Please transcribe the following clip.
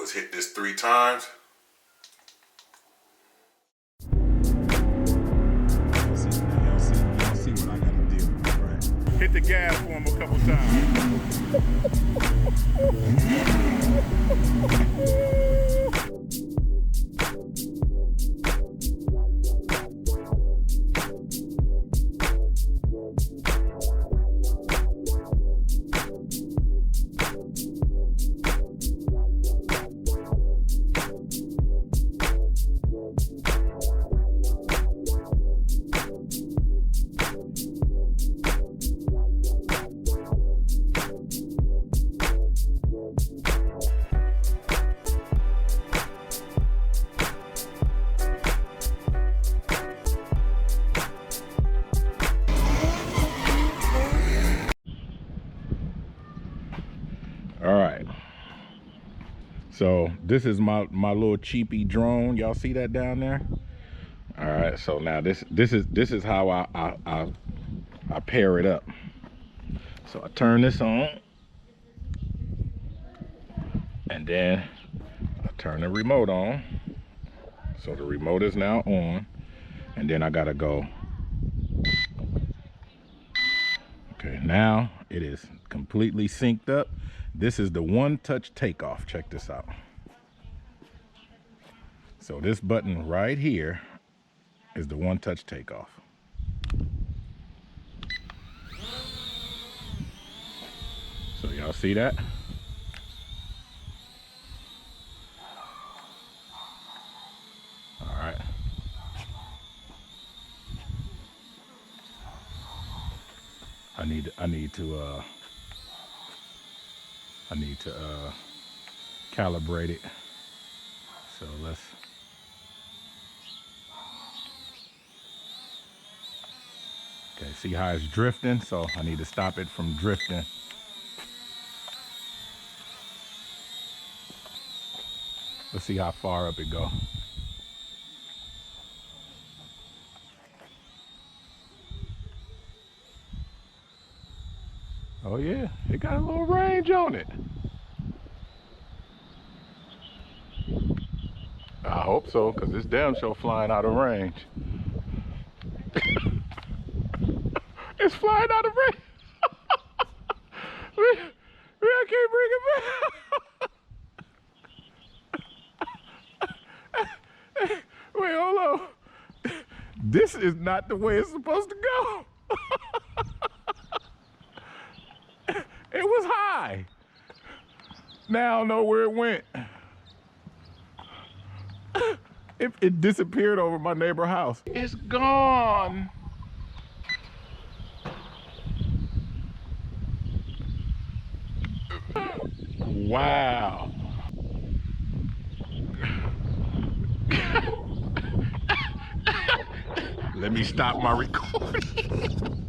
is hit this 3 times. Y'all see what I gotta do, right? Hit the gas for him a couple times. All right, so this is my little cheapy drone. Y'all see that down there? All right, so now this is how I pair it up. So I turn this on, and then I turn the remote on. So the remote is now on, and then I gotta go. Okay, now it is completely synced up. This is the one-touch takeoff. Check this out. So this button right here is the one-touch takeoff. So y'all see that? All right. I need to calibrate it. So let's. Okay, see how it's drifting? So I need to stop it from drifting. Let's see how far up it go. Oh yeah, it got a little range on it. I hope so, because it's damn sure flying out of range. It's flying out of range. I can't bring it back. Wait, hold on. This is not the way it's supposed to go. It was high. Now I don't know where it went. It disappeared over my neighbor's house. It's gone. Wow. Let me stop my recording.